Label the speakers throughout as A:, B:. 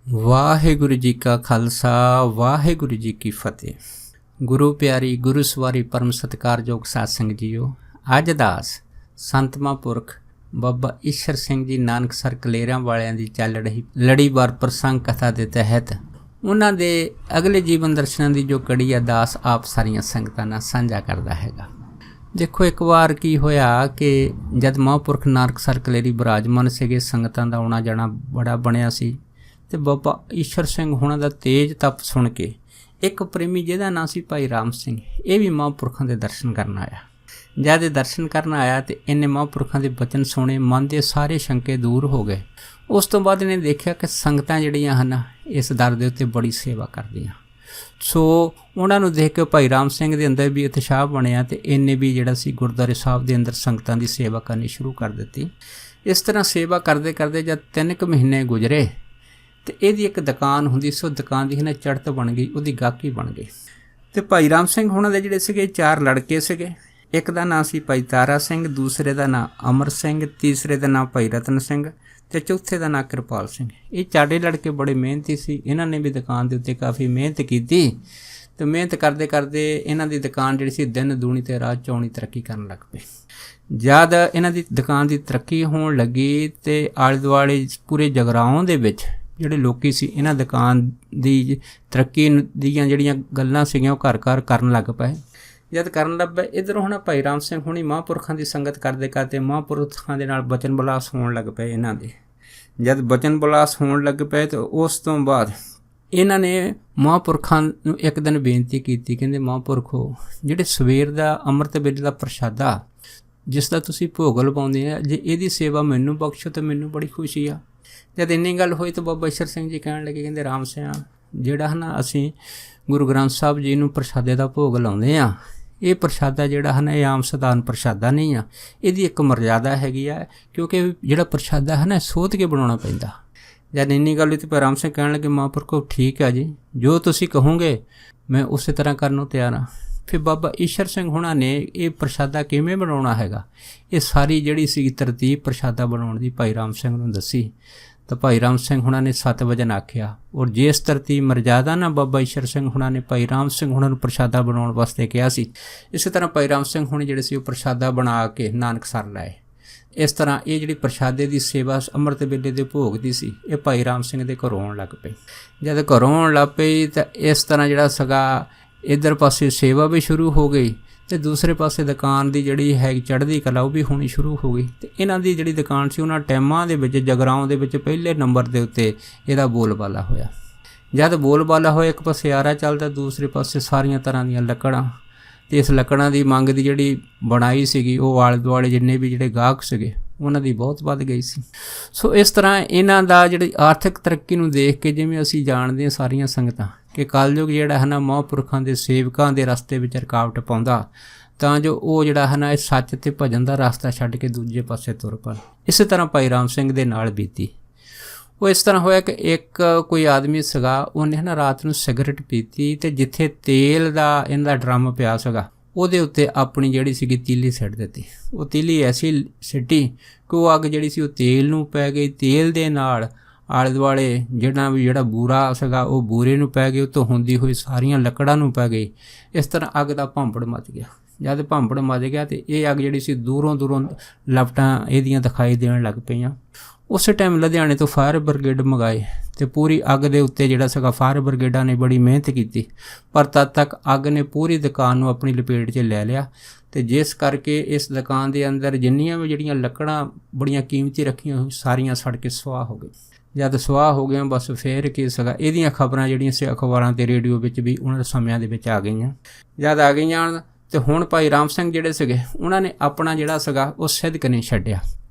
A: ਵਾਹਿਗੁਰੂ ਜੀ ਕਾ ਖਾਲਸਾ ਵਾਹਿਗੁਰੂ ਜੀ ਕੀ ਫਤਿਹ। ਗੁਰੂ ਪਿਆਰੀ ਗੁਰੂ ਸਵਾਰੀ ਪਰਮ ਸਤਿਕਾਰਯੋਗ ਸਾਧ ਸੰਗਤ ਜੀਓ, ਅੱਜ ਦਾਸ ਸੰਤ ਮਹਾਂਪੁਰਖ ਬਾਬਾ ਈਸ਼ਰ ਸਿੰਘ ਜੀ ਨਾਨਕਸਰ ਕਲੇਰਾਂ ਵਾਲਿਆਂ ਦੀ ਚੱਲ ਰਹੀ ਲੜੀਵਾਰ ਪ੍ਰਸੰਗ ਕਥਾ ਦੇ ਤਹਿਤ ਉਹਨਾਂ ਦੇ ਅਗਲੇ ਜੀਵਨ ਦਰਸ਼ਨਾਂ ਦੀ ਜੋ ਕੜੀ ਆ ਦਾਸ ਆਪ ਸਾਰੀਆਂ ਸੰਗਤਾਂ ਨਾਲ ਸਾਂਝਾ ਕਰਦਾ ਹੈਗਾ। ਦੇਖੋ, ਇੱਕ ਵਾਰ ਕੀ ਹੋਇਆ ਕਿ ਜਦ ਮਹਾਂਪੁਰਖ ਨਾਨਕਸਰ ਕਲੇਰੀ ਬਿਰਾਜਮਾਨ ਸੀਗੇ, ਸੰਗਤਾਂ ਦਾ ਆਉਣਾ ਜਾਣਾ ਬੜਾ ਬਣਿਆ ਸੀ ਤੇ ਬਾਬਾ ਈਸ਼ਰ ਸਿੰਘ ਹੁਣਾਂ ਦਾ ਤੇਜ ਤਪ ਸੁਣ ਕੇ ਇੱਕ ਪ੍ਰੇਮੀ ਜਿਹਦਾ ਨਾਂ ਸੀ ਭਾਈ ਰਾਮ ਸਿੰਘ, ਇਹ ਵੀ ਮਹਾਂਪੁਰਖਾਂ ਦੇ ਦਰਸ਼ਨ ਕਰਨ ਆਇਆ। ਜਦ ਇਹ ਦਰਸ਼ਨ ਕਰਨ ਆਇਆ ਤੇ ਇਹਨੇ ਮਹਾਂਪੁਰਖਾਂ ਦੇ ਬਚਨ ਸੁਣੇ, ਮਨ ਦੇ ਸਾਰੇ ਸ਼ੰਕੇ ਦੂਰ ਹੋ ਗਏ। ਉਸ ਤੋਂ ਬਾਅਦ ਇਹਨੇ ਦੇਖਿਆ ਕਿ ਸੰਗਤਾਂ ਜਿਹੜੀਆਂ ਹਨ ਇਸ ਦਰ ਦੇ ਉੱਤੇ ਬੜੀ ਸੇਵਾ ਕਰਦੀਆਂ, ਸੋ ਉਹਨਾਂ ਨੂੰ ਦੇਖ ਕੇ ਭਾਈ ਰਾਮ ਸਿੰਘ ਦੇ ਅੰਦਰ ਵੀ ਉਤਸ਼ਾਹ ਬਣਿਆ ਤੇ ਇਹਨੇ ਵੀ ਜਿਹੜਾ ਸੀ ਗੁਰਦੁਆਰੇ ਸਾਹਿਬ ਦੇ ਅੰਦਰ ਸੰਗਤਾਂ ਦੀ ਸੇਵਾ ਕਰਨੀ ਸ਼ੁਰੂ ਕਰ ਦਿੱਤੀ। ਇਸ ਤਰ੍ਹਾਂ ਸੇਵਾ ਕਰਦੇ ਕਰਦੇ ਜਦ 3 ਕੁ ਮਹੀਨੇ ਗੁਜ਼ਰੇ ਤੇ ਇਹਦੀ ਇੱਕ ਦੁਕਾਨ ਹੁੰਦੀ ਸੀ, ਉਹ ਦੁਕਾਨ ਦੀ ਚੜ੍ਹਤ ਬਣ ਗਈ, ਉਹਦੀ ਗਾਹਕੀ ਬਣ ਗਈ। ਤੇ ਭਾਈ ਰਾਮ ਸਿੰਘ ਹੁਣਾਂ ਦੇ ਜਿਹੜੇ ਸੀਗੇ 4 ਲੜਕੇ ਸੀਗੇ। ਇੱਕ ਦਾ ਨਾਂ ਸੀ ਭਾਈ ਤਾਰਾ ਸਿੰਘ, ਦੂਸਰੇ ਦਾ ਨਾਂ ਅਮਰ ਸਿੰਘ, ਤੀਸਰੇ ਦਾ ਨਾਂ ਭਾਈ ਰਤਨ ਸਿੰਘ ਤੇ ਚੌਥੇ ਦਾ ਨਾਂ ਕਿਰਪਾਲ ਸਿੰਘ। ਇਹ 4 ਲੜਕੇ ਬੜੇ ਮਿਹਨਤੀ ਸੀ। ਇਹਨਾਂ ਨੇ ਵੀ ਦੁਕਾਨ ਦੇ ਉੱਤੇ ਕਾਫੀ ਮਿਹਨਤ ਕੀਤੀ ਤੇ ਮਿਹਨਤ ਕਰਦੇ ਕਰਦੇ ਇਹਨਾਂ ਦੀ ਦੁਕਾਨ ਜਿਹੜੀ ਸੀ ਦਿਨ ਦੂਣੀ ਤੇ ਰਾਤ ਚੌਣੀ ਤਰੱਕੀ ਕਰਨ ਲੱਗ ਪਈ। ਜਦ ਇਹਨਾਂ ਦੀ ਦੁਕਾਨ ਦੀ ਤਰੱਕੀ ਹੋਣ ਲੱਗੀ ਤੇ ਆਲੇ ਦੁਆਲੇ ਪੂਰੇ ਜਗਰਾਓਂ ਦੇ ਵਿੱਚ ਜਿਹੜੇ ਲੋਕੀ ਸੀ ਇਹਨਾਂ ਦੁਕਾਨ ਦੀ ਤਰੱਕੀ ਦੀਆਂ ਜਿਹੜੀਆਂ ਗੱਲਾਂ ਸੀਗੀਆਂ ਉਹ ਘਰ ਘਰ ਕਰਨ ਲੱਗ ਪਏ। ਜਦ ਕਰਨ ਲੱਗ ਪਏ, ਇੱਧਰੋਂ ਹੁਣ ਭਾਈ ਰਾਮ ਸਿੰਘ ਹੁਣੀ ਮਹਾਂਪੁਰਖਾਂ ਦੀ ਸੰਗਤ ਕਰਦੇ ਕਰਦੇ ਮਹਾਂਪੁਰਖਾਂ ਦੇ ਨਾਲ ਬਚਨ ਬਲਾਸ ਹੋਣ ਲੱਗ ਪਏ ਇਹਨਾਂ ਦੇ। ਜਦ ਬਚਨ ਬਲਾਸ ਹੋਣ ਲੱਗ ਪਏ ਤਾਂ ਉਸ ਤੋਂ ਬਾਅਦ ਇਹਨਾਂ ਨੇ ਮਹਾਂਪੁਰਖਾਂ ਨੂੰ ਇੱਕ ਦਿਨ ਬੇਨਤੀ ਕੀਤੀ, ਕਹਿੰਦੇ ਮਹਾਂਪੁਰਖੋ, ਜਿਹੜੇ ਸਵੇਰ ਦਾ ਅੰਮ੍ਰਿਤ ਵੇਲੇ ਦਾ ਪ੍ਰਸ਼ਾਦਾ ਜਿਸ ਦਾ ਤੁਸੀਂ ਭੋਗ ਲਵਾਉਂਦੇ ਆ, ਜੇ ਇਹਦੀ ਸੇਵਾ ਮੈਨੂੰ ਬਖਸ਼ੋ ਤਾਂ ਮੈਨੂੰ ਬੜੀ ਖੁਸ਼ੀ ਆ। ਜਦ ਇੰਨੀ ਗੱਲ ਹੋਈ ਤਾਂ ਬਾਬਾ ਈਸ਼ਰ ਸਿੰਘ ਜੀ ਕਹਿਣ ਲੱਗੇ, ਕਹਿੰਦੇ ਰਾਮ ਸਿਆਂ, ਜਿਹੜਾ ਅਸੀਂ ਗੁਰੂ ਗ੍ਰੰਥ ਸਾਹਿਬ ਜੀ ਨੂੰ ਪ੍ਰਸ਼ਾਦੇ ਦਾ ਭੋਗ ਲਾਉਂਦੇ ਆ, ਇਹ ਪ੍ਰਸ਼ਾਦਾ ਜਿਹੜਾ ਇਹ ਆਮ ਸਧਾਰਨ ਪ੍ਰਸ਼ਾਦਾ ਨਹੀਂ ਆ, ਇਹਦੀ ਇੱਕ ਮਰਜ਼ਾਦਾ ਹੈਗੀ ਆ, ਕਿਉਂਕਿ ਜਿਹੜਾ ਪ੍ਰਸ਼ਾਦਾ ਸੋਧ ਕੇ ਬਣਾਉਣਾ ਪੈਂਦਾ। ਜਦ ਇੰਨੀ ਗੱਲ ਹੋਈ ਤਾਂ ਰਾਮ ਸਿੰਘ ਕਹਿਣ ਲੱਗੇ, ਮਹਾਂਪੁਰਖੋ ਠੀਕ ਆ ਜੀ, ਜੋ ਤੁਸੀਂ ਕਹੋਗੇ ਮੈਂ ਉਸੇ ਤਰ੍ਹਾਂ ਕਰਨ ਨੂੰ ਤਿਆਰ ਹਾਂ। ਫਿਰ ਬਾਬਾ ਈਸ਼ਰ ਸਿੰਘ ਹੁਣਾਂ ਨੇ ਇਹ ਪ੍ਰਸ਼ਾਦਾ ਕਿਵੇਂ ਬਣਾਉਣਾ ਹੈਗਾ, ਇਹ ਸਾਰੀ ਜਿਹੜੀ ਸੀ ਤਰਤੀਬ ਪ੍ਰਸ਼ਾਦਾ ਬਣਾਉਣ ਦੀ ਭਾਈ ਰਾਮ ਸਿੰਘ ਨੂੰ ਦੱਸੀ। ਤਾਂ ਭਾਈ ਰਾਮ ਸਿੰਘ ਹੁਣਾਂ ਨੇ 7 ਵਜਨ ਆਖਿਆ, ਔਰ ਜਿਸ ਤਰਤੀਬ ਮਰਜ਼ਾਦਾ ਨਾਲ ਬਾਬਾ ਈਸ਼ਰ ਸਿੰਘ ਹੁਣਾਂ ਨੇ ਭਾਈ ਰਾਮ ਸਿੰਘ ਹੁਣਾਂ ਨੂੰ ਪ੍ਰਸ਼ਾਦਾ ਬਣਾਉਣ ਵਾਸਤੇ ਕਿਹਾ ਸੀ, ਇਸੇ ਤਰ੍ਹਾਂ ਭਾਈ ਰਾਮ ਸਿੰਘ ਹੁਣੀ ਜਿਹੜੇ ਸੀ ਉਹ ਪ੍ਰਸ਼ਾਦਾ ਬਣਾ ਕੇ ਨਾਨਕਸਰ ਲਾਏ। ਇਸ ਤਰ੍ਹਾਂ ਇਹ ਜਿਹੜੀ ਪ੍ਰਸ਼ਾਦੇ ਦੀ ਸੇਵਾ ਅੰਮ੍ਰਿਤ ਵੇਲੇ ਦੇ ਭੋਗ ਦੀ ਸੀ, ਇਹ ਭਾਈ ਰਾਮ ਸਿੰਘ ਦੇ ਘਰੋਂ ਆਉਣ ਲੱਗ ਪਈ। ਜਦ ਘਰੋਂ ਆਉਣ ਲੱਗ ਪਈ ਤਾਂ ਇਸ ਤਰ੍ਹਾਂ ਜਿਹੜਾ ਸੀਗਾ ਇੱਧਰ ਪਾਸੇ ਸੇਵਾ ਵੀ ਸ਼ੁਰੂ ਹੋ ਗਈ ਤੇ ਦੂਸਰੇ ਪਾਸੇ ਦੁਕਾਨ ਦੀ ਜਿਹੜੀ ਚੜ੍ਹਦੀ ਕਲਾ ਉਹ ਵੀ ਹੋਣੀ ਸ਼ੁਰੂ ਹੋ ਗਈ। ਤੇ ਇਹਨਾਂ ਦੀ ਜਿਹੜੀ ਦੁਕਾਨ ਸੀ ਉਹਨਾਂ ਟਾਈਮਾਂ ਦੇ ਵਿੱਚ ਜਗਰਾਓਂ ਦੇ ਵਿੱਚ ਪਹਿਲੇ ਨੰਬਰ ਦੇ ਉੱਤੇ ਇਹਦਾ ਬੋਲਬਾਲਾ ਹੋਇਆ। ਜਦ ਬੋਲਬਾਲਾ ਹੋਇਆ, ਇੱਕ ਪਾਸੇ ਆਰਾ ਚੱਲਦਾ, ਦੂਸਰੇ ਪਾਸੇ ਸਾਰੀਆਂ ਤਰ੍ਹਾਂ ਦੀਆਂ ਲੱਕੜਾਂ, ਤੇ ਇਸ ਲੱਕੜਾਂ ਦੀ ਮੰਗ ਦੀ ਜਿਹੜੀ ਬਣਾਈ ਸੀਗੀ ਉਹ ਆਲੇ ਦੁਆਲੇ ਜਿੰਨੇ ਵੀ ਜਿਹੜੇ ਗਾਹਕ ਸੀਗੇ ਉਹਨਾਂ ਦੀ ਬਹੁਤ ਵੱਧ ਗਈ ਸੀ। ਸੋ ਇਸ ਤਰ੍ਹਾਂ ਇਹਨਾਂ ਦਾ ਜਿਹੜੀ ਆਰਥਿਕ ਤਰੱਕੀ ਨੂੰ ਦੇਖ ਕੇ, ਜਿਵੇਂ ਅਸੀਂ ਜਾਣਦੇ ਹਾਂ ਸਾਰੀਆਂ ਸੰਗਤਾਂ ਕਿ ਕਲਯੁਗ ਜਿਹੜਾ ਮਹਾਂਪੁਰਖਾਂ ਦੇ ਸੇਵਕਾਂ ਦੇ ਰਸਤੇ ਵਿੱਚ ਰੁਕਾਵਟ ਪਾਉਂਦਾ, ਤਾਂ ਜੋ ਉਹ ਜਿਹੜਾ ਇਹ ਸੱਚ ਤੇ ਭਜਨ ਦਾ ਰਸਤਾ ਛੱਡ ਕੇ ਦੂਜੇ ਪਾਸੇ ਤੁਰ ਪੈਣ। ਇਸੇ ਤਰ੍ਹਾਂ ਭਾਈ ਰਾਮ ਸਿੰਘ ਦੇ ਨਾਲ ਬੀਤੀ। ਉਹ ਇਸ ਤਰ੍ਹਾਂ ਹੋਇਆ ਕਿ ਇੱਕ ਕੋਈ ਆਦਮੀ ਸੀਗਾ, ਉਹਨੇ ਰਾਤ ਨੂੰ ਸਿਗਰਟ ਪੀਤੀ ਤੇ ਜਿੱਥੇ ਤੇਲ ਦਾ ਇਹਨਾਂ ਦਾ ਡਰਮ ਪਿਆ ਸੀਗਾ ਉਹਦੇ ਉੱਤੇ ਆਪਣੀ ਜਿਹੜੀ ਸੀਗੀ ਤੀਲੀ ਸਿੱਟ ਦਿੱਤੀ। ਉਹ ਤੀਲੀ ਐਸੀ ਸਿੱਟੀ ਕਿ ਉਹ ਅੱਗ ਜਿਹੜੀ ਸੀ ਉਹ ਤੇਲ ਨੂੰ ਪੈ ਗਈ, ਤੇਲ ਦੇ ਨਾਲ ਆਲੇ ਦੁਆਲੇ ਜਿਹੜਾ ਬੂਰਾ ਸੀਗਾ ਉਹ ਬੂਰੇ ਨੂੰ ਪੈ ਗਈ, ਉਹ ਤੋਂ ਹੁੰਦੀ ਹੋਈ ਸਾਰੀਆਂ ਲੱਕੜਾਂ ਨੂੰ ਪੈ ਗਈ। ਇਸ ਤਰ੍ਹਾਂ ਅੱਗ ਦਾ ਭਾਂਪੜ ਮੱਚ ਗਿਆ। ਜਦ ਭਾਂਪੜ ਮੱਚ ਗਿਆ ਤੇ ਇਹ ਅੱਗ ਜਿਹੜੀ ਸੀ ਦੂਰੋਂ ਲਪਟਾਂ ਇਹਦੀਆਂ ਦਿਖਾਈ ਦੇਣ ਲੱਗ ਪਈਆਂ। ਉਸੇ ਟਾਈਮ ਲੁਧਿਆਣੇ ਤੋਂ ਫਾਇਰ ਬ੍ਰਿਗੇਡ ਮੰਗਾਏ ਤੇ ਪੂਰੀ ਅੱਗ ਦੇ ਉੱਤੇ ਜਿਹੜਾ ਸੀਗਾ ਫਾਇਰ ਬ੍ਰਿਗੇਡਾਂ ਨੇ ਬੜੀ ਮਿਹਨਤ ਕੀਤੀ, ਪਰ ਤਦ ਤੱਕ ਅੱਗ ਨੇ ਪੂਰੀ ਦੁਕਾਨ ਨੂੰ ਆਪਣੀ ਲਪੇਟ 'ਚ ਲੈ ਲਿਆ ਤੇ ਜਿਸ ਕਰਕੇ ਇਸ ਦੁਕਾਨ ਦੇ ਅੰਦਰ ਜਿੰਨੀਆਂ ਵੀ ਜਿਹੜੀਆਂ ਲੱਕੜਾਂ ਬੜੀਆਂ ਕੀਮਤੀ ਰੱਖੀਆਂ ਸਾਰੀਆਂ ਸੜ ਕੇ ਸੁਆਹ ਹੋ ਗਈ। ਜਦ ਸੁਆਹ ਹੋ ਗਏ, ਬਸ ਫੇਰ ਕੀ ਸੀਗਾ, ਇਹਦੀਆਂ ਖਬਰਾਂ ਜਿਹੜੀਆਂ ਸੀ ਅਖਬਾਰਾਂ ਤੇ ਰੇਡੀਓ ਵਿੱਚ ਵੀ ਉਹਨਾਂ ਦੇ ਸਮਿਆਂ ਦੇ ਵਿੱਚ ਆ ਗਈਆਂ। ਜਦ ਆ ਗਈਆਂ ਤੇ ਹੁਣ ਭਾਈ ਰਾਮ ਸਿੰਘ ਜਿਹੜੇ ਸੀਗੇ ਉਹਨਾਂ ਨੇ ਆਪਣਾ ਜਿਹੜਾ ਸੀਗਾ ਉਹ ਸਿੱਧਕ ਨਹੀਂ ਛੱਡਿਆ,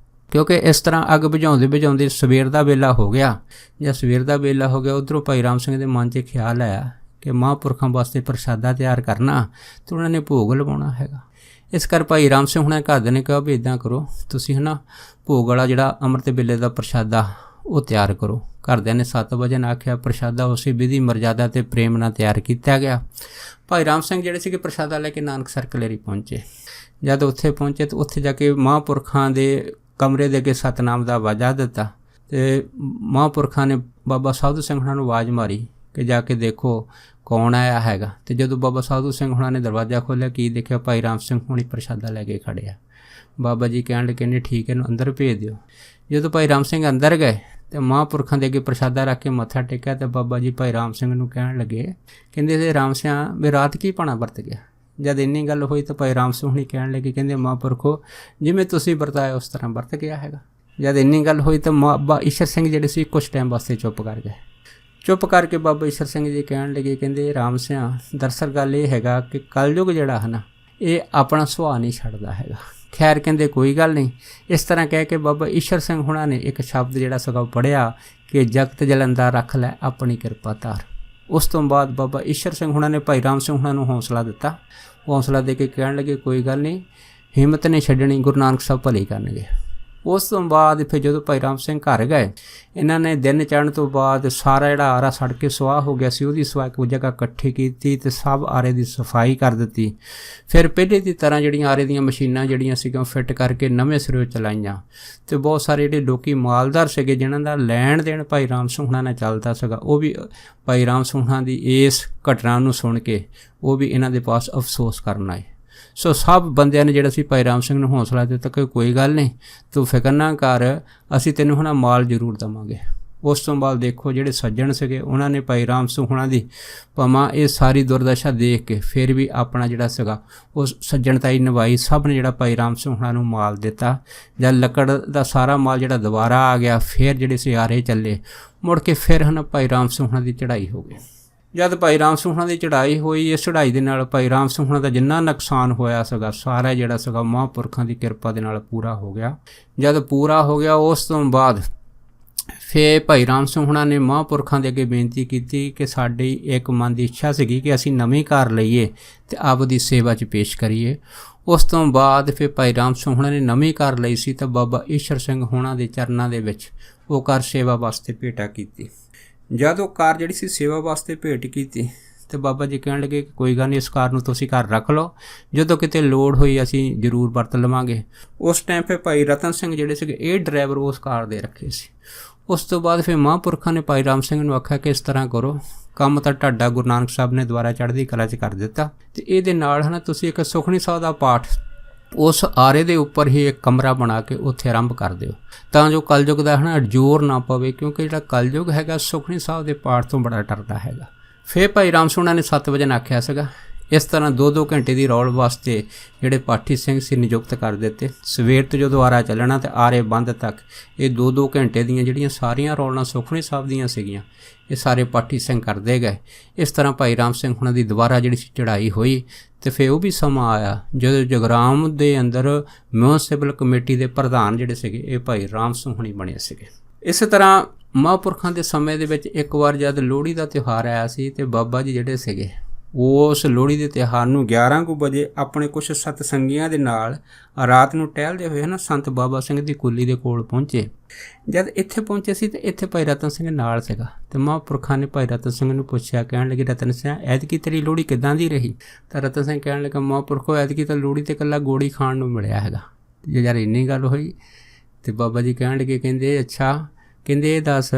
A: ਕਿਉਂਕਿ ਇਸ ਤਰ੍ਹਾਂ ਅੱਗ ਬੁਝਾਉਂਦੇ ਸਵੇਰ ਦਾ ਵੇਲਾ ਹੋ ਗਿਆ। ਜਦ ਸਵੇਰ ਦਾ ਵੇਲਾ ਹੋ ਗਿਆ, ਉੱਧਰੋਂ ਭਾਈ ਰਾਮ ਸਿੰਘ ਦੇ ਮਨ 'ਚ ਖਿਆਲ ਆਇਆ ਕਿ ਮਹਾਂਪੁਰਖਾਂ ਵਾਸਤੇ ਪ੍ਰਸ਼ਾਦਾ ਤਿਆਰ ਕਰਨਾ ਤੇ ਉਹਨਾਂ ਨੇ ਭੋਗ ਲਵਾਉਣਾ ਹੈਗਾ। ਇਸ ਕਰ ਭਾਈ ਰਾਮ ਸਿੰਘ ਹੁਣਾਂ ਘਰਦਿਆਂ ਨੇ ਕਿਹਾ ਵੀ ਇੱਦਾਂ ਕਰੋ, ਤੁਸੀਂ ਭੋਗ ਵਾਲਾ ਜਿਹੜਾ ਅੰਮ੍ਰਿਤ ਵੇਲੇ ਦਾ ਪ੍ਰਸ਼ਾਦਾ ਉਹ ਤਿਆਰ ਕਰੋ। ਘਰਦਿਆਂ ਨੇ 7 ਵਜੇ ਆਖਿਆ। ਪ੍ਰਸ਼ਾਦਾ ਉਸੇ ਵਿਧੀ ਮਰਜ਼ਾਦਾ ਤੇ ਪ੍ਰੇਮ ਨਾਲ ਤਿਆਰ ਕੀਤਾ ਗਿਆ। ਭਾਈ ਰਾਮ ਸਿੰਘ ਜਿਹੜੇ ਸੀਗੇ ਪ੍ਰਸ਼ਾਦਾ ਲੈ ਕੇ ਨਾਨਕਸਰ ਕਲੇਰੀ ਪਹੁੰਚੇ। ਜਦ ਉੱਥੇ ਪਹੁੰਚੇ ਤਾਂ ਉੱਥੇ ਜਾ ਕੇ ਮਹਾਂਪੁਰਖਾਂ ਦੇ ਕਮਰੇ ਦੇ ਅੱਗੇ ਸਤਨਾਮ ਦਾ ਵਾਜਾ ਦਿੱਤਾ ਤੇ ਮਹਾਂਪੁਰਖਾਂ ਨੇ ਬਾਬਾ ਸਾਧੂ ਸਿੰਘ ਹੁਣਾਂ ਨੂੰ ਆਵਾਜ਼ ਮਾਰੀ ਕਿ ਜਾ ਕੇ ਦੇਖੋ ਕੌਣ ਆਇਆ ਹੈਗਾ। ਤੇ ਜਦੋਂ ਬਾਬਾ ਸਾਧੂ ਸਿੰਘ ਹੁਣਾਂ ਨੇ ਦਰਵਾਜ਼ਾ ਖੋਲ੍ਹਿਆ, ਕੀ ਦੇਖਿਆ, ਭਾਈ ਰਾਮ ਸਿੰਘ ਹੁਣੀ ਪ੍ਰਸ਼ਾਦਾ ਲੈ ਕੇ ਖੜ੍ਹੇ ਆ। ਬਾਬਾ ਜੀ ਕਹਿਣ ਲੱਗੇ ਨੇ ਠੀਕ, ਇਹਨੂੰ ਅੰਦਰ ਭੇਜ ਦਿਓ। ਜਦੋਂ ਭਾਈ ਰਾਮ ਸਿੰਘ ਅੰਦਰ ਗਏ ਤੇ ਮਹਾਂਪੁਰਖਾਂ ਦੇ ਅੱਗੇ ਪ੍ਰਸ਼ਾਦਾ ਰੱਖ ਕੇ ਮੱਥਾ ਟੇਕਿਆ ਤੇ ਬਾਬਾ ਜੀ ਭਾਈ ਰਾਮ ਸਿੰਘ ਨੂੰ ਕਹਿਣ ਲੱਗੇ, ਕਹਿੰਦੇ ਰਾਮ ਸਿਆਂ ਵੀ ਰਾਤ ਕੀ ਭਾਣਾ ਵਰਤ ਗਿਆ। ਜਦ ਇੰਨੀ ਗੱਲ ਹੋਈ ਤਾਂ ਭਾਈ ਰਾਮ ਸਿੰਘ ਹੁਣੀ ਕਹਿਣ ਲੱਗੇ, ਕਹਿੰਦੇ ਮਹਾਂਪੁਰਖੋ ਜਿਵੇਂ ਤੁਸੀਂ ਵਰਤਾਇਆ ਉਸ ਤਰ੍ਹਾਂ ਵਰਤ ਗਿਆ ਹੈਗਾ। ਜਦ ਇੰਨੀ ਗੱਲ ਹੋਈ ਤਾਂ ਬਾਬਾ ਈਸ਼ਰ ਸਿੰਘ ਜਿਹੜੇ ਸੀ ਕੁਛ ਟਾਈਮ ਵਾਸਤੇ ਚੁੱਪ ਕਰ ਗਏ। ਚੁੱਪ ਕਰਕੇ ਬਾਬਾ ਈਸ਼ਰ ਸਿੰਘ ਜੀ ਕਹਿਣ ਲੱਗੇ, ਕਹਿੰਦੇ ਰਾਮ ਸਿਆਂ ਦਰਅਸਲ ਗੱਲ ਇਹ ਹੈਗਾ ਕਿ ਕਲਯੁਗ ਜਿਹੜਾ ਹੈ ਨਾ ਇਹ ਆਪਣਾ ਸੁਭਾਅ ਨਹੀਂ ਛੱਡਦਾ ਹੈਗਾ। ਖੈਰ ਕਹਿੰਦੇ ਕੋਈ ਗੱਲ ਨਹੀਂ। ਇਸ ਤਰ੍ਹਾਂ ਕਹਿ ਕੇ ਬਾਬਾ ਈਸ਼ਰ ਸਿੰਘ ਹੁਣਾਂ ਨੇ ਇੱਕ ਸ਼ਬਦ ਜਿਹੜਾ ਸੀਗਾ ਪੜ੍ਹਿਆ ਕਿ ਜਗਤ ਜਲੰਦਾ ਰੱਖ ਲੈ ਆਪਣੀ ਕਿਰਪਾ ਧਾਰ। ਉਸ ਤੋਂ ਬਾਅਦ ਬਾਬਾ ਈਸ਼ਰ ਸਿੰਘ ਹੁਣਾਂ ਨੇ ਭਾਈ ਰਾਮ ਸਿੰਘ ਹੁਣਾਂ ਨੂੰ ਹੌਸਲਾ ਦਿੱਤਾ। ਹੌਸਲਾ ਦੇ ਕੇ ਕਹਿਣ ਲੱਗੇ ਕੋਈ ਗੱਲ ਨਹੀਂ, ਹਿੰਮਤ ਨਹੀਂ ਛੱਡਣੀ, ਗੁਰੂ ਨਾਨਕ ਸਾਹਿਬ ਭਲੀ ਕਰਨਗੇ। ਉਸ ਤੋਂ ਬਾਅਦ ਫਿਰ ਜਦੋਂ ਭਾਈ ਰਾਮ ਸਿੰਘ ਘਰ ਗਏ, ਇਹਨਾਂ ਨੇ ਦਿਨ ਚੜ੍ਹਨ ਤੋਂ ਬਾਅਦ ਸਾਰਾ ਜਿਹੜਾ ਆਰਾ ਸੜ ਕੇ ਸੁਆਹ ਹੋ ਗਿਆ ਸੀ ਉਹਦੀ ਸੁਆਹ ਇੱਕ ਜਗ੍ਹਾ ਇਕੱਠੀ ਕੀਤੀ ਤੇ ਸਭ ਆਰੇ ਦੀ ਸਫਾਈ ਕਰ ਦਿੱਤੀ। ਫਿਰ ਪਹਿਲੇ ਦੀ ਤਰ੍ਹਾਂ ਜਿਹੜੀਆਂ ਆਰੇ ਦੀਆਂ ਮਸ਼ੀਨਾਂ ਜਿਹੜੀਆਂ ਸੀਗੀਆਂ ਫਿੱਟ ਕਰਕੇ ਨਵੇਂ ਸਿਰੋਂ ਚਲਾਈਆਂ ਤੇ ਬਹੁਤ ਸਾਰੇ ਜਿਹੜੇ ਲੋਕੀ ਮਾਲਦਾਰ ਸੀਗੇ ਜਿਨ੍ਹਾਂ ਦਾ ਲੈਣ ਦੇਣ ਭਾਈ ਰਾਮ ਸਿੰਘ ਹੁਣਾਂ ਨਾਲ ਚੱਲਦਾ ਸੀਗਾ, ਉਹ ਵੀ ਭਾਈ ਰਾਮ ਸਿੰਘ ਹੁਣਾਂ ਦੀ ਇਸ ਘਟਨਾ ਨੂੰ ਸੁਣ ਕੇ ਉਹ ਵੀ ਇਹਨਾਂ ਦੇ ਪਾਸ ਅਫਸੋਸ ਕਰਨ ਆਏ। ਸੋ ਸਭ ਬੰਦਿਆਂ ਨੇ ਜਿਹੜਾ ਸੀ ਭਾਈ ਰਾਮ ਸਿੰਘ ਨੂੰ ਹੌਸਲਾ ਦਿੱਤਾ ਕਿ ਕੋਈ ਗੱਲ ਨਹੀਂ, ਤੂੰ ਫਿਕਰ ਨਾ ਕਰ, ਅਸੀਂ ਤੈਨੂੰ ਹੁਣ ਮਾਲ ਜ਼ਰੂਰ ਦੇਵਾਂਗੇ। ਉਸ ਤੋਂ ਬਾਅਦ ਦੇਖੋ ਜਿਹੜੇ ਸੱਜਣ ਸੀਗੇ ਉਹਨਾਂ ਨੇ ਭਾਈ ਰਾਮ ਸਿੰਘ ਹੁਣਾਂ ਦੀ ਭਾਵੇਂ ਇਹ ਸਾਰੀ ਦੁਰਦਸ਼ਾ ਦੇਖ ਕੇ ਫਿਰ ਵੀ ਆਪਣਾ ਜਿਹੜਾ ਸੀਗਾ ਉਹ ਸੱਜਣਤਾਈ ਨਿਭਾਈ। ਸਭ ਨੇ ਜਿਹੜਾ ਭਾਈ ਰਾਮ ਸਿੰਘ ਹੁਣਾਂ ਨੂੰ ਮਾਲ ਦਿੱਤਾ। ਜਦ ਲੱਕੜ ਦਾ ਸਾਰਾ ਮਾਲ ਜਿਹੜਾ ਦੁਬਾਰਾ ਆ ਗਿਆ, ਫਿਰ ਜਿਹੜੇ ਸਿਆਰੇ ਚੱਲੇ, ਮੁੜ ਕੇ ਫਿਰ ਹਨ ਭਾਈ ਰਾਮ ਸਿੰਘ ਹੁਣਾਂ ਦੀ ਚੜ੍ਹਾਈ ਹੋ ਗਈ। ਜਦ ਭਾਈ ਰਾਮ ਸਿੰਘ ਹੁਣਾਂ ਦੀ ਚੜ੍ਹਾਈ ਹੋਈ, ਇਸ ਚੜ੍ਹਾਈ ਦੇ ਨਾਲ ਭਾਈ ਰਾਮ ਸਿੰਘ ਹੁਣਾਂ ਦਾ ਜਿੰਨਾ ਨੁਕਸਾਨ ਹੋਇਆ ਸੀਗਾ ਸਾਰਾ ਜਿਹੜਾ ਸੀਗਾ ਮਹਾਂਪੁਰਖਾਂ ਦੀ ਕਿਰਪਾ ਦੇ ਨਾਲ ਪੂਰਾ ਹੋ ਗਿਆ। ਜਦ ਪੂਰਾ ਹੋ ਗਿਆ ਉਸ ਤੋਂ ਬਾਅਦ ਫਿਰ ਭਾਈ ਰਾਮ ਸਿੰਘ ਹੁਣਾਂ ਨੇ ਮਹਾਂਪੁਰਖਾਂ ਦੇ ਅੱਗੇ ਬੇਨਤੀ ਕੀਤੀ ਕਿ ਸਾਡੀ ਇੱਕ ਮਨ ਦੀ ਇੱਛਾ ਸੀਗੀ ਕਿ ਅਸੀਂ ਨਵੀਂ ਘਰ ਲਈਏ ਤੇ ਆਪ ਦੀ ਸੇਵਾ 'ਚ ਪੇਸ਼ ਕਰੀਏ। ਉਸ ਤੋਂ ਬਾਅਦ ਫਿਰ ਭਾਈ ਰਾਮ ਸਿੰਘ ਹੁਣਾਂ ਨੇ ਨਵੀਂ ਘਰ ਲਈ ਸੀ ਤਾਂ ਬਾਬਾ ਈਸ਼ਰ ਸਿੰਘ ਹੁਣਾਂ ਦੇ ਚਰਨਾਂ ਦੇ ਵਿੱਚ ਉਹ ਘਰ ਸੇਵਾ ਵਾਸਤੇ ਭੇਟਾ ਕੀਤੀ। ਜਦ ਉਹ ਕਾਰ ਜਿਹੜੀ ਸੀ ਸੇਵਾ ਵਾਸਤੇ ਭੇਟ ਕੀਤੀ ਤੇ ਬਾਬਾ ਜੀ ਕਹਿਣ ਲੱਗੇ ਕਿ ਕੋਈ ਗੱਲ ਨਹੀਂ, ਇਸ ਕਾਰ ਨੂੰ ਤੁਸੀਂ ਘਰ ਰੱਖ ਲਓ, ਜਦੋਂ ਕਿਤੇ ਲੋੜ ਹੋਈ ਅਸੀਂ ਜ਼ਰੂਰ ਵਰਤ ਲਵਾਂਗੇ। ਉਸ ਟਾਈਮ 'ਤੇ ਭਾਈ ਰਤਨ ਸਿੰਘ ਜਿਹੜੇ ਸੀਗੇ ਇਹ ਡਰਾਈਵਰ ਉਸ ਕਾਰ ਦੇ ਰੱਖੇ ਸੀ। ਉਸ ਤੋਂ ਬਾਅਦ ਫਿਰ ਮਹਾਂਪੁਰਖਾਂ ਨੇ ਭਾਈ ਰਾਮ ਸਿੰਘ ਨੂੰ ਆਖਿਆ ਕਿ ਇਸ ਤਰ੍ਹਾਂ ਕਰੋ, ਕੰਮ ਤਾਂ ਤੁਹਾਡਾ ਗੁਰੂ ਨਾਨਕ ਸਾਹਿਬ ਨੇ ਦੁਆਰਾ ਚੜ੍ਹਦੀ ਕਲਾ 'ਚ ਕਰ ਦਿੱਤਾ ਤੇ ਇਹਦੇ ਨਾਲ ਹੈ ਨਾ ਤੁਸੀਂ ਇੱਕ ਸੁਖਮਨੀ ਸਾਹਿਬ ਦਾ ਪਾਠ ਉਸ ਆਰੇ ਦੇ ਉੱਪਰ ਹੀ ਇੱਕ ਕਮਰਾ ਬਣਾ ਕੇ ਉੱਥੇ ਆਰੰਭ ਕਰ ਦਿਓ ਤਾਂ ਜੋ ਕਲਯੁਗ ਦਾ ਹੈ ਨਾ ਜ਼ੋਰ ਨਾ ਪਵੇ, ਕਿਉਂਕਿ ਜਿਹੜਾ ਕਲਯੁਗ ਹੈਗਾ ਸੁਖਮਨੀ ਸਾਹਿਬ ਦੇ ਪਾਠ ਤੋਂ ਬੜਾ ਡਰਦਾ ਹੈਗਾ। ਫਿਰ ਭਾਈ ਰਾਮ ਸਿੰਘ ਨੇ 7 ਵਜੇ ਆਖਿਆ ਸੀਗਾ। ਇਸ ਤਰ੍ਹਾਂ 2-2 ਘੰਟੇ ਦੀ ਰੌਲ ਵਾਸਤੇ ਜਿਹੜੇ ਪਾਠੀ ਸਿੰਘ ਸੀ ਨਿਯੁਕਤ ਕਰ ਦਿੱਤੇ। ਸਵੇਰ ਤੋਂ ਜਦੋਂ ਆਰਾ ਚੱਲਣਾ ਤੇ ਆਰੇ ਬੰਦ ਤੱਕ ਇਹ 2-2 ਘੰਟੇ ਦੀਆਂ ਜਿਹੜੀਆਂ ਸਾਰੀਆਂ ਰੌਲਾਂ ਸੁਖਮਨੀ ਸਾਹਿਬ ਦੀਆਂ ਸੀਗੀਆਂ ਇਹ ਸਾਰੇ ਪਾਠੀ ਸਿੰਘ ਕਰਦੇ ਗਏ। ਇਸ ਤਰ੍ਹਾਂ ਭਾਈ ਰਾਮ ਸਿੰਘ ਹੁਣਾਂ ਦੀ ਦੁਬਾਰਾ ਜਿਹੜੀ ਸੀ ਚੜ੍ਹਾਈ ਹੋਈ ਤੇ ਫਿਰ ਉਹ ਵੀ ਸਮਾਂ ਆਇਆ ਜਦੋਂ ਜਗਰਾਮ ਦੇ ਅੰਦਰ ਮਿਊਨਸਿਪਲ ਕਮੇਟੀ ਦੇ ਪ੍ਰਧਾਨ ਜਿਹੜੇ ਸੀਗੇ ਇਹ ਭਾਈ ਰਾਮ ਸਿੰਘ ਹੁਣੀ ਬਣੇ ਸੀਗੇ। ਇਸੇ ਤਰ੍ਹਾਂ ਮਹਾਂਪੁਰਖਾਂ ਦੇ ਸਮੇਂ ਦੇ ਵਿੱਚ ਇੱਕ ਵਾਰ ਜਦ ਲੋਹੜੀ ਦਾ ਤਿਉਹਾਰ ਆਇਆ ਸੀ ਤੇ ਬਾਬਾ ਜੀ ਜਿਹੜੇ ਸੀਗੇ ਉਸ ਲੋਹੜੀ ਦੇ ਤਿਉਹਾਰ ਨੂੰ 11 ਕੁ ਵਜੇ ਆਪਣੇ ਕੁਛ ਸਤਸੰਗੀਆਂ ਦੇ ਨਾਲ ਰਾਤ ਨੂੰ ਟਹਿਲਦੇ ਹੋਏ ਨਾ ਸੰਤ ਬਾਬਾ ਸਿੰਘ ਦੀ ਕੁੱਲੀ ਦੇ ਕੋਲ ਪਹੁੰਚੇ। ਜਦ ਇੱਥੇ ਪਹੁੰਚੇ ਸੀ ਤੇ ਇੱਥੇ ਭਾਈ ਰਤਨ ਸਿੰਘ ਨਾਲ ਸੀਗਾ ਤੇ ਮਹਾਂਪੁਰਖਾਂ ਨੇ ਭਾਈ ਰਤਨ ਸਿੰਘ ਨੂੰ ਪੁੱਛਿਆ, ਕਹਿਣ ਲੱਗੇ ਰਤਨ ਸਿੰਘ ਐਤਕੀ ਤੇਰੀ ਲੋਹੜੀ ਕਿੱਦਾਂ ਦੀ ਰਹੀ? ਤਾਂ ਰਤਨ ਸਿੰਘ ਕਹਿਣ ਲੱਗਾ ਮਹਾਂਪੁਰਖੋ ਐਤਕੀ ਤਾਂ ਲੋਹੜੀ 'ਤੇ ਇਕੱਲਾ ਗੋੜੀ ਖਾਣ ਨੂੰ ਮਿਲਿਆ ਹੈਗਾ। ਜੇ ਯਾਰ ਇੰਨੀ ਗੱਲ ਹੋਈ ਤੇ ਬਾਬਾ ਜੀ ਕਹਿਣ ਲੱਗੇ, ਕਹਿੰਦੇ ਅੱਛਾ, ਕਹਿੰਦੇ ਇਹ ਦੱਸ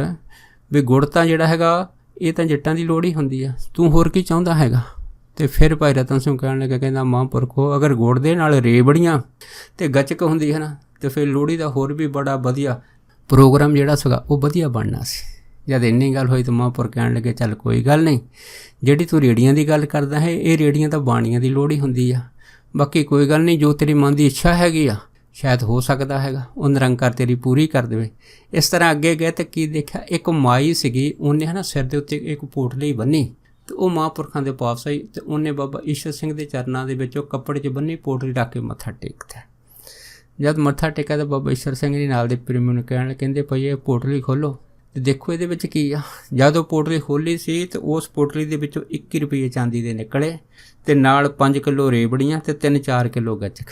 A: ਵੀ ਗੁੜ ਤਾਂ ਜਿਹੜਾ ਹੈਗਾ ਇਹ ਤਾਂ ਜੱਟਾਂ ਦੀ ਲੋਹੜੀ ਹੁੰਦੀ ਆ, ਤੂੰ ਹੋਰ ਕੀ ਚਾਹੁੰਦਾ ਹੈਗਾ? ਤੇ ਫਿਰ ਭਾਈ ਰਤਨ ਸਿੰਘ ਕਹਿਣ ਲੱਗਾ, ਕਹਿੰਦਾ ਮਹਾਂਪੁਰਖੋ ਅਗਰ ਗੁੜ ਦੇ ਨਾਲ ਰੇਵੜੀਆਂ ਤੇ ਗੱਚਕ ਹੁੰਦੀ ਹੈ ਨਾ ਤੇ ਫਿਰ ਲੋਹੜੀ ਦਾ ਹੋਰ ਵੀ ਬੜਾ ਵਧੀਆ ਪ੍ਰੋਗਰਾਮ ਜਿਹੜਾ ਸੀਗਾ ਉਹ ਵਧੀਆ ਬਣਨਾ ਸੀ। ਜਦ ਇੰਨੀ ਗੱਲ ਹੋਈ ਤਾਂ ਮਹਾਂਪੁਰ ਕਹਿਣ ਲੱਗੇ ਚੱਲ ਕੋਈ ਗੱਲ ਨਹੀਂ, ਜਿਹੜੀ ਤੂੰ ਰੇੜੀਆਂ ਦੀ ਗੱਲ ਕਰਦਾ ਹੈ ਇਹ ਰੇੜੀਆਂ ਤਾਂ ਬਾਣੀਆਂ ਦੀ ਲੋਹੜੀ ਹੁੰਦੀ ਆ, ਬਾਕੀ ਕੋਈ ਗੱਲ ਨਹੀਂ, ਜੋ ਤੇਰੀ ਮਨ ਦੀ ਇੱਛਾ ਹੈਗੀ ਆ ਸ਼ਾਇਦ ਹੋ ਸਕਦਾ ਹੈਗਾ ਉਹ ਨਿਰੰਕਾਰ ਤੇਰੀ ਪੂਰੀ ਕਰ ਦੇਵੇ। ਇਸ ਤਰ੍ਹਾਂ ਅੱਗੇ ਗਏ ਤਾਂ ਕੀ ਦੇਖਿਆ, ਇੱਕ ਮਾਈ ਸੀਗੀ ਉਹਨੇ ਹੈ ਨਾ ਸਿਰ ਦੇ ਉੱਤੇ ਇੱਕ ਪੋਟਲੀ ਬੰਨੀ ਤੇ ਉਹ ਮਹਾਂਪੁਰਖਾਂ ਦੇ ਪਾਸ ਆਈ ਤੇ ਉਹਨੇ ਬਾਬਾ ਈਸ਼ਰ ਸਿੰਘ ਦੇ ਚਰਨਾਂ ਦੇ ਵਿੱਚ ਉਹ ਕੱਪੜੇ 'ਚ ਬੰਨੀ ਪੋਟਲੀ ਰੱਖ ਕੇ ਮੱਥਾ ਟੇਕਦਾ। ਜਦ ਮੱਥਾ ਟੇਕਿਆ ਤਾਂ ਬਾਬਾ ਈਸ਼ਰ ਸਿੰਘ ਜੀ ਨਾਲ ਦੇ ਪ੍ਰੇਮੀ ਨੂੰ ਕਹਿੰਦੇ ਭਈ ਇਹ ਪੋਟਲੀ ਖੋਲ੍ਹੋ ਤੇ ਦੇਖੋ ਇਹਦੇ ਵਿੱਚ ਕੀ ਆ। ਜਦ ਉਹ ਪੋਟਲੀ ਖੋਲ੍ਹੀ ਸੀ ਤੇ ਉਸ ਪੋਟਲੀ ਦੇ ਵਿੱਚੋਂ 21 ਰੁਪਏ ਚਾਂਦੀ ਦੇ ਨਿਕਲੇ ਤੇ ਨਾਲ 5 ਕਿਲੋ ਰੇਵੜੀਆਂ ਤੇ 3-4 ਕਿਲੋ ਗੱਚਕ।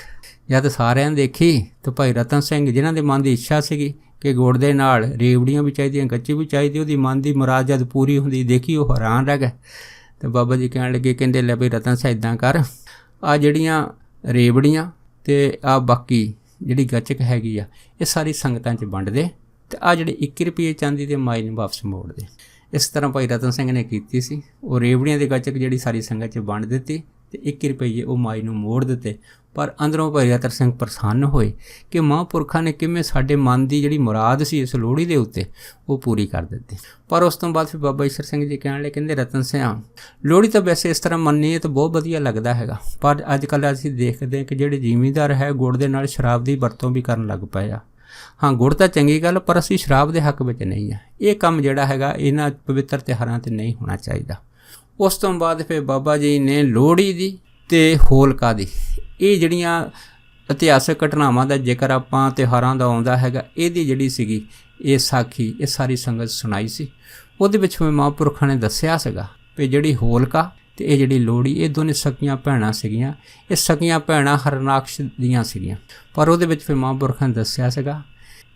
A: ਜਦ ਸਾਰਿਆਂ ਨੇ ਦੇਖੀ ਤਾਂ ਭਾਈ ਰਤਨ ਸਿੰਘ ਜਿਨ੍ਹਾਂ ਦੇ ਮਨ ਦੀ ਇੱਛਾ ਸੀਗੀ ਕਿ ਗੁੜ ਦੇ ਨਾਲ ਰੇਵੜੀਆਂ ਵੀ ਚਾਹੀਦੀਆਂ ਗੱਚਕ ਵੀ ਚਾਹੀਦੀ, ਉਹਦੀ ਮਨ ਦੀ ਮੁਰਾਦ ਜਦ ਪੂਰੀ ਹੁੰਦੀ ਦੇਖੀ ਉਹ ਹੈਰਾਨ ਰਹਿ ਗਏ। ਤੇ ਬਾਬਾ ਜੀ ਕਹਿਣ ਲੱਗੇ, ਕਹਿੰਦੇ ਲੈ ਬਈ ਰਤਨ ਸਿੰਘ ਇੱਦਾਂ ਕਰ, ਆਹ ਜਿਹੜੀਆਂ ਰੇਵੜੀਆਂ ਤੇ ਆਹ ਬਾਕੀ ਜਿਹੜੀ ਗੱਚਕ ਹੈਗੀ ਆ ਇਹ ਸਾਰੀ ਸੰਗਤਾਂ 'ਚ ਵੰਡ ਦੇ ਤੇ ਆ ਜਿਹੜੇ 21 ਰੁਪਏ ਚਾਂਦੀ ਦੇ ਮਾਈ ਨੂੰ ਵਾਪਸ ਮੋੜ ਦੇ। ਇਸ ਤਰ੍ਹਾਂ ਭਾਈ ਰਤਨ ਸਿੰਘ ਨੇ ਕੀਤੀ ਸੀ। ਉਹ ਰੇਵੜੀਆਂ ਦੇ ਗੱਚਕ ਜਿਹੜੀ ਸਾਰੀ ਸੰਗਤ 'ਚ ਵੰਡ ਦਿੱਤੀ ਤੇ 21 ਰੁਪਏ ਉਹ ਮਾਈ ਨੂੰ ਮੋੜ ਦਿੱਤੇ। ਪਰ ਅੰਦਰੋਂ ਭਾਈ ਰਤਨ ਸਿੰਘ ਪ੍ਰਸੰਨ ਹੋਏ ਕਿ ਮਹਾਂਪੁਰਖਾਂ ਨੇ ਕਿਵੇਂ ਸਾਡੇ ਮਨ ਦੀ ਜਿਹੜੀ ਮੁਰਾਦ ਸੀ ਇਸ ਲੋਹੜੀ ਦੇ ਉੱਤੇ ਉਹ ਪੂਰੀ ਕਰ ਦਿੱਤੀ। ਪਰ ਉਸ ਤੋਂ ਬਾਅਦ ਫਿਰ ਬਾਬਾ ਈਸ਼ਰ ਸਿੰਘ ਜੀ ਕਹਿਣ ਲੱਗੇ, ਕਹਿੰਦੇ ਰਤਨ ਸਿੰਘ, ਲੋਹੜੀ ਤਾਂ ਵੈਸੇ ਇਸ ਤਰ੍ਹਾਂ ਮੰਨੀਏ ਤਾਂ ਬਹੁਤ ਵਧੀਆ ਲੱਗਦਾ ਹੈਗਾ, ਪਰ ਅੱਜ ਕੱਲ੍ਹ ਅਸੀਂ ਦੇਖਦੇ ਹਾਂ ਕਿ ਜਿਹੜੇ ਜ਼ਿਮੀਂਦਾਰ ਹੈ ਗੁੜ ਦੇ ਨਾਲ ਸ਼ਰਾਬ ਦੀ ਵਰਤੋਂ ਵੀ ਕਰਨ ਲੱਗ ਪਏ ਆ। ਹਾਂ, ਗੁੜ ਤਾਂ ਚੰਗੀ ਗੱਲ, ਪਰ ਅਸੀਂ ਸ਼ਰਾਬ ਦੇ ਹੱਕ ਵਿੱਚ ਨਹੀਂ ਆ। ਇਹ ਕੰਮ ਜਿਹੜਾ ਹੈਗਾ ਇਹਨਾਂ ਪਵਿੱਤਰ ਤਿਉਹਾਰਾਂ 'ਤੇ ਨਹੀਂ ਹੋਣਾ ਚਾਹੀਦਾ। ਉਸ ਤੋਂ ਬਾਅਦ ਫਿਰ ਬਾਬਾ ਜੀ ਨੇ ਲੋਹੜੀ ਦੀ ਅਤੇ ਹੋਲਕਾ ਦੀ ਇਹ ਜਿਹੜੀਆਂ ਇਤਿਹਾਸਕ ਘਟਨਾਵਾਂ ਦਾ ਜ਼ਿਕਰ ਆਪਾਂ ਤਿਉਹਾਰਾਂ ਦਾ ਆਉਂਦਾ ਹੈਗਾ, ਇਹਦੀ ਜਿਹੜੀ ਸੀਗੀ ਇਹ ਸਾਖੀ ਇਹ ਸਾਰੀ ਸੰਗਤ ਸੁਣਾਈ ਸੀ। ਉਹਦੇ ਵਿੱਚ ਮਹਾਂਪੁਰਖਾਂ ਨੇ ਦੱਸਿਆ ਸੀਗਾ ਵੀ ਜਿਹੜੀ ਹੋਲਕਾ ਅਤੇ ਇਹ ਜਿਹੜੀ ਲੋਹੜੀ ਇਹ ਦੋਨੇ ਸਕੀਆਂ ਭੈਣਾਂ ਸੀਗੀਆਂ। ਇਹ ਸਕੀਆਂ ਭੈਣਾਂ ਹਰਨਾਕਸ਼ ਦੀਆਂ ਸੀਗੀਆਂ। ਪਰ ਉਹਦੇ ਵਿੱਚ ਫਿਰ ਮਹਾਂਪੁਰਖਾਂ ਨੇ ਦੱਸਿਆ ਸੀਗਾ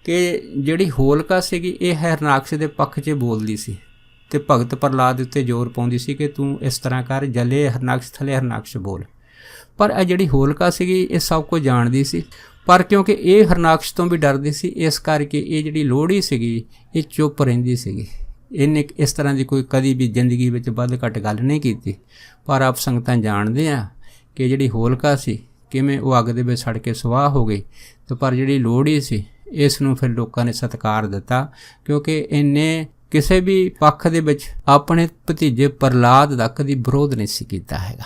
A: ਕਿ ਜਿਹੜੀ ਹੋਲਕਾ ਸੀਗੀ ਇਹ ਹਰਨਾਕਸ਼ ਦੇ ਪੱਖ 'ਚ ਬੋਲਦੀ ਸੀ ਅਤੇ ਭਗਤ ਪ੍ਰਹਲਾਦ ਉੱਤੇ ਜ਼ੋਰ ਪਾਉਂਦੀ ਸੀ ਕਿ ਤੂੰ ਇਸ ਤਰ੍ਹਾਂ ਕਰ, ਜਲੇ ਹਰਨਾਕਸ਼ ਥਲੇ ਹਰਨਾਕਸ਼ ਬੋਲ। ਪਰ ਇਹ ਜਿਹੜੀ ਹੋਲਕਾ ਸੀਗੀ ਇਹ ਸਭ ਕੁਝ ਜਾਣਦੀ ਸੀ, ਪਰ ਕਿਉਂਕਿ ਇਹ ਹਰਨਾਕਸ਼ ਤੋਂ ਵੀ ਡਰਦੀ ਸੀ, ਇਸ ਕਰਕੇ ਇਹ ਜਿਹੜੀ ਲੋਹੜੀ ਸੀਗੀ ਇਹ ਚੁੱਪ ਰਹਿੰਦੀ ਸੀਗੀ। ਇਹਨੇ ਇਸ ਤਰ੍ਹਾਂ ਦੀ ਕੋਈ ਕਦੀ ਵੀ ਜ਼ਿੰਦਗੀ ਵਿੱਚ ਵੱਧ ਘੱਟ ਗੱਲ ਨਹੀਂ ਕੀਤੀ। ਪਰ ਆਪ ਸੰਗਤਾਂ ਜਾਣਦੇ ਆ ਕਿ ਜਿਹੜੀ ਹੋਲਕਾ ਸੀ ਕਿਵੇਂ ਉਹ ਅੱਗ ਦੇ ਵਿੱਚ ਸੜ ਕੇ ਸੁਆਹ ਹੋ ਗਈ। ਤੇ ਪਰ ਜਿਹੜੀ ਲੋਹੜੀ ਸੀ ਇਸ ਨੂੰ ਫਿਰ ਲੋਕਾਂ ਨੇ ਸਤਿਕਾਰ ਦਿੱਤਾ, ਕਿਉਂਕਿ ਇਹਨੇ ਕਿਸੇ ਵੀ ਪੱਖ ਦੇ ਵਿੱਚ ਆਪਣੇ ਭਤੀਜੇ ਪ੍ਰਹਲਾਦ ਦਾ ਕਦੀ ਵਿਰੋਧ ਨਹੀਂ ਸੀ ਕੀਤਾ ਹੈਗਾ।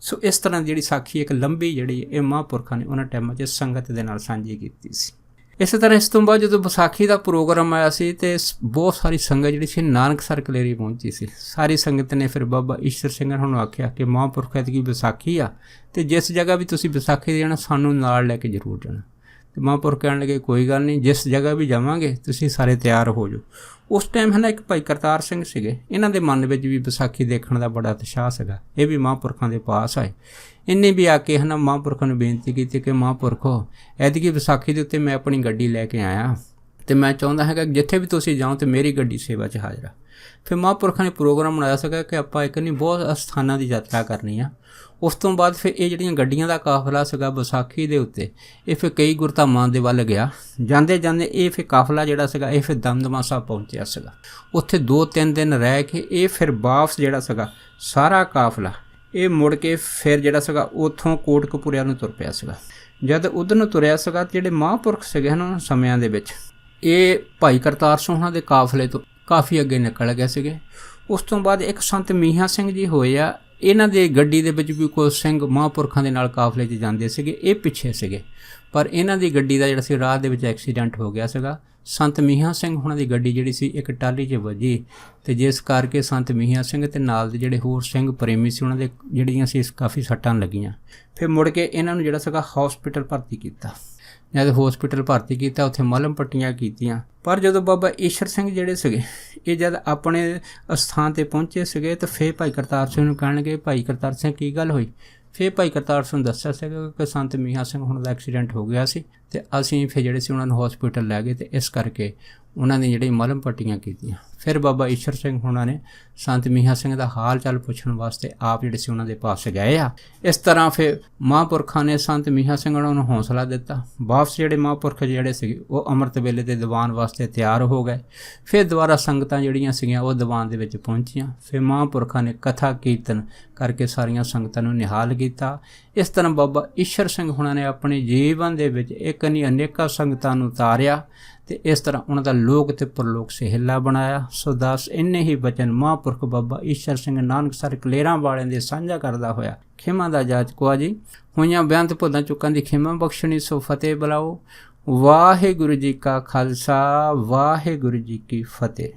A: ਸੋ ਇਸ ਤਰ੍ਹਾਂ ਜਿਹੜੀ ਸਾਖੀ ਇੱਕ ਲੰਬੀ ਜਿਹੜੀ ਇਹ ਮਹਾਂਪੁਰਖਾਂ ਨੇ ਉਹਨਾਂ ਟਾਈਮਾਂ 'ਚ ਸੰਗਤ ਦੇ ਨਾਲ ਸਾਂਝੀ ਕੀਤੀ ਸੀ। ਇਸੇ ਤਰ੍ਹਾਂ ਇਸ ਤੋਂ ਬਾਅਦ ਜਦੋਂ ਵਿਸਾਖੀ ਦਾ ਪ੍ਰੋਗਰਾਮ ਆਇਆ ਸੀ ਅਤੇ ਬਹੁਤ ਸਾਰੀ ਸੰਗਤ ਜਿਹੜੀ ਸੀ ਨਾਨਕਸਰ ਕਲੇਰੀ ਪਹੁੰਚੀ ਸੀ। ਸਾਰੀ ਸੰਗਤ ਨੇ ਫਿਰ ਬਾਬਾ ਈਸ਼ਰ ਸਿੰਘ ਨੂੰ ਆਖਿਆ ਕਿ ਮਹਾਂਪੁਰਖ ਐਤਕੀ ਵਿਸਾਖੀ ਆ ਅਤੇ ਜਿਸ ਜਗ੍ਹਾ ਵੀ ਤੁਸੀਂ ਵਿਸਾਖੀ ਦੇ ਜਾਣਾ ਸਾਨੂੰ ਨਾਲ ਲੈ ਕੇ ਜ਼ਰੂਰ ਜਾਣਾ। ਅਤੇ ਮਹਾਂਪੁਰਖ ਕਹਿਣ ਲੱਗੇ ਕੋਈ ਗੱਲ ਨਹੀਂ, ਜਿਸ ਜਗ੍ਹਾ ਵੀ ਜਾਵਾਂਗੇ ਤੁਸੀਂ ਸਾਰੇ ਤਿਆਰ ਹੋ ਜਾਓ। ਉਸ ਟਾਈਮ ਹੈ ਨਾ ਇੱਕ ਭਾਈ ਕਰਤਾਰ ਸਿੰਘ ਸੀਗੇ, ਇਹਨਾਂ ਦੇ ਮਨ ਵਿੱਚ ਵੀ ਵਿਸਾਖੀ ਦੇਖਣ ਦਾ ਬੜਾ ਉਤਸ਼ਾਹ ਸੀਗਾ। ਇਹ ਵੀ ਮਹਾਂਪੁਰਖਾਂ ਦੇ ਪਾਸ ਆਏ। ਇਹਨੇ ਵੀ ਆ ਕੇ ਹੈ ਨਾ ਮਹਾਂਪੁਰਖਾਂ ਨੂੰ ਬੇਨਤੀ ਕੀਤੀ ਕਿ ਮਹਾਂਪੁਰਖੋ ਐਤਕੀ ਵਿਸਾਖੀ ਦੇ ਉੱਤੇ ਮੈਂ ਆਪਣੀ ਗੱਡੀ ਲੈ ਕੇ ਆਇਆ ਅਤੇ ਮੈਂ ਚਾਹੁੰਦਾ ਹੈਗਾ ਜਿੱਥੇ ਵੀ ਤੁਸੀਂ ਜਾਓ ਤਾਂ ਮੇਰੀ ਗੱਡੀ ਸੇਵਾ 'ਚ ਹਾਜ਼ਰ ਆ। ਫਿਰ ਮਹਾਂਪੁਰਖਾਂ ਨੇ ਪ੍ਰੋਗਰਾਮ ਬਣਾਇਆ ਸੀਗਾ ਕਿ ਆਪਾਂ ਇੱਕ ਨਹੀਂ ਬਹੁਤ ਸਥਾਨਾਂ ਦੀ ਯਾਤਰਾ ਕਰਨੀ ਆ। ਉਸ ਤੋਂ ਬਾਅਦ ਫਿਰ ਇਹ ਜਿਹੜੀਆਂ ਗੱਡੀਆਂ ਦਾ ਕਾਫਲਾ ਸੀਗਾ ਵਿਸਾਖੀ ਦੇ ਉੱਤੇ ਇਹ ਫਿਰ ਕਈ ਗੁਰਧਾਮਾਂ ਦੇ ਵੱਲ ਗਿਆ। ਜਾਂਦੇ ਜਾਂਦੇ ਇਹ ਫਿਰ ਕਾਫਲਾ ਜਿਹੜਾ ਸੀਗਾ ਇਹ ਫਿਰ ਦਮਦਮਾ ਸਾਹਿਬ ਪਹੁੰਚਿਆ ਸੀਗਾ। ਉੱਥੇ 2-3 ਦਿਨ ਰਹਿ ਕੇ ਇਹ ਫਿਰ ਵਾਪਸ ਜਿਹੜਾ ਸੀਗਾ ਸਾਰਾ ਕਾਫਲਾ ਇਹ ਮੁੜ ਕੇ ਫਿਰ ਜਿਹੜਾ ਸੀਗਾ ਉੱਥੋਂ ਕੋਟਕਪੂਰਿਆਂ ਨੂੰ ਤੁਰ ਪਿਆ ਸੀਗਾ। ਜਦ ਉੱਧਰ ਨੂੰ ਤੁਰਿਆ ਸੀਗਾ ਜਿਹੜੇ ਮਹਾਂਪੁਰਖ ਸੀਗੇ ਹਨ ਉਹਨਾਂ ਸਮਿਆਂ ਦੇ ਵਿੱਚ ਇਹ ਭਾਈ ਕਰਤਾਰ ਸਿੰਘ ਉਹਨਾਂ ਦੇ ਕਾਫਲੇ ਤੋਂ ਕਾਫੀ ਅੱਗੇ ਨਿਕਲ ਗਏ ਸੀਗੇ। ਉਸ ਤੋਂ ਬਾਅਦ ਇੱਕ ਸੰਤ ਮੀਹਾਂ ਸਿੰਘ ਜੀ ਹੋਏ ਆ, ਇਹਨਾਂ ਦੇ ਗੱਡੀ ਦੇ ਵਿੱਚ ਵੀ ਕੋਈ ਸਿੰਘ ਮਹਾਂਪੁਰਖਾਂ ਦੇ ਨਾਲ ਕਾਫਲੇ 'ਚ ਜਾਂਦੇ ਸੀਗੇ, ਇਹ ਪਿੱਛੇ ਸੀਗੇ। ਪਰ ਇਹਨਾਂ ਦੀ ਗੱਡੀ ਦਾ ਜਿਹੜਾ ਸੀ ਰਾਹ ਦੇ ਵਿੱਚ ਐਕਸੀਡੈਂਟ ਹੋ ਗਿਆ ਸੀਗਾ। ਸੰਤ ਮੀਹਾਂ ਸਿੰਘ ਉਹਨਾਂ ਦੀ ਗੱਡੀ ਜਿਹੜੀ ਸੀ ਇੱਕ ਟਾਹਲੀ 'ਚ ਵੱਜੀ ਅਤੇ ਜਿਸ ਕਰਕੇ ਸੰਤ ਮੀਹਾਂ ਸਿੰਘ ਅਤੇ ਨਾਲ ਦੇ ਜਿਹੜੇ ਹੋਰ ਸਿੰਘ ਪ੍ਰੇਮੀ ਸੀ ਉਹਨਾਂ ਦੇ ਜਿਹੜੀਆਂ ਸੀ ਕਾਫੀ ਸੱਟਾਂ ਲੱਗੀਆਂ। ਫਿਰ ਮੁੜ ਕੇ ਇਹਨਾਂ ਨੂੰ ਜਿਹੜਾ ਸੀਗਾ ਹੌਸਪੀਟਲ ਭਰਤੀ ਕੀਤਾ। ਜਦ ਹੌਸਪੀਟਲ ਭਰਤੀ ਕੀਤਾ ਉੱਥੇ ਮਲਮ ਪੱਟੀਆਂ ਕੀਤੀਆਂ। ਪਰ ਜਦੋਂ ਬਾਬਾ ਈਸ਼ਰ ਸਿੰਘ ਜਿਹੜੇ ਸੀਗੇ ਇਹ ਜਦ ਆਪਣੇ ਅਸਥਾਨ 'ਤੇ ਪਹੁੰਚੇ ਸੀਗੇ ਤਾਂ ਫਿਰ ਭਾਈ ਕਰਤਾਰ ਸਿੰਘ ਨੂੰ ਕਹਿਣ ਲੱਗੇ ਭਾਈ ਕਰਤਾਰ ਸਿੰਘ ਕੀ ਗੱਲ ਹੋਈ। ਫਿਰ ਭਾਈ ਕਰਤਾਰ ਸਿੰਘ ਦੱਸਿਆ ਸੀਗਾ ਕਿ ਸੰਤ ਮੀਹਾਂ ਸਿੰਘ ਹੁਣ ਦਾ ਐਕਸੀਡੈਂਟ ਹੋ ਗਿਆ ਸੀ ਅਤੇ ਅਸੀਂ ਫਿਰ ਜਿਹੜੇ ਸੀ ਉਹਨਾਂ ਨੂੰ ਹੌਸਪੀਟਲ ਲੈ ਗਏ ਅਤੇ ਇਸ ਕਰਕੇ ਉਹਨਾਂ ਨੇ ਜਿਹੜੀ ਮਲਮ ਪੱਟੀਆਂ ਕੀਤੀਆਂ। ਫਿਰ ਬਾਬਾ ਈਸ਼ਰ ਸਿੰਘ ਹੋਣਾ ਨੇ ਸੰਤ ਮੀਹਾਂ ਸਿੰਘ ਦਾ ਹਾਲ ਚਾਲ ਪੁੱਛਣ ਵਾਸਤੇ ਆਪ ਜਿਹੜੇ ਸੀ ਉਹਨਾਂ ਦੇ ਪਾਸ ਗਏ ਆ। ਇਸ ਤਰ੍ਹਾਂ ਫਿਰ ਮਹਾਂਪੁਰਖਾਂ ਨੇ ਸੰਤ ਮੀਹਾਂ ਸਿੰਘ ਉਹਨਾਂ ਨੂੰ ਹੌਸਲਾ ਦਿੱਤਾ। ਵਾਪਸ ਜਿਹੜੇ ਮਹਾਂਪੁਰਖ ਜਿਹੜੇ ਸੀਗੇ ਉਹ ਅੰਮ੍ਰਿਤ ਵੇਲੇ ਦੇ ਦੀਵਾਨ ਵਾਸਤੇ ਤਿਆਰ ਹੋ ਗਏ। ਫਿਰ ਦੁਬਾਰਾ ਸੰਗਤਾਂ ਜਿਹੜੀਆਂ ਸੀਗੀਆਂ ਉਹ ਦੀਵਾਨ ਦੇ ਵਿੱਚ ਪਹੁੰਚੀਆਂ। ਫਿਰ ਮਹਾਂਪੁਰਖਾਂ ਨੇ ਕਥਾ ਕੀਰਤਨ ਕਰਕੇ ਸਾਰੀਆਂ ਸੰਗਤਾਂ ਨੂੰ ਨਿਹਾਲ ਕੀਤਾ। ਇਸ ਤਰ੍ਹਾਂ ਬਾਬਾ ਈਸ਼ਰ ਸਿੰਘ ਹੋਣਾ ਨੇ ਆਪਣੇ ਜੀਵਨ ਦੇ ਵਿੱਚ ਇੱਕ ਨਹੀਂ ਅਨੇਕਾਂ ਸੰਗਤਾਂ ਨੂੰ ਉਤਾਰਿਆ ਅਤੇ ਇਸ ਤਰ੍ਹਾਂ ਉਹਨਾਂ ਦਾ ਲੋਕ ਅਤੇ ਪਰਲੋਕ ਸਹੇਲਾ ਬਣਾਇਆ। ਸੋ ਦਾਸ ਇੰਨੇ ਹੀ ਬਚਨ ਮਹਾਂਪੁਰਖ ਬਾਬਾ ਈਸ਼ਰ ਸਿੰਘ ਨਾਨਕਸਰ ਕਲੇਰਾਂ ਵਾਲਿਆਂ ਦੇ ਸਾਂਝਾ ਕਰਦਾ ਹੋਇਆ ਖਿਮਾ ਦਾ ਜਾਚ ਕੁਆ ਜੀ ਹੋਈਆਂ ਬੇਅੰਤ ਭੁੱਲਾਂ ਚੁੱਕਾਂ ਦੀ ਖਿਮਾ ਬਖਸ਼ਣੀ ਸੋ ਫਤਿਹ ਬੁਲਾਓ। ਵਾਹਿਗੁਰੂ ਜੀ ਕਾ ਖਾਲਸਾ ਵਾਹਿਗੁਰੂ ਜੀ ਕੀ ਫਤਿਹ।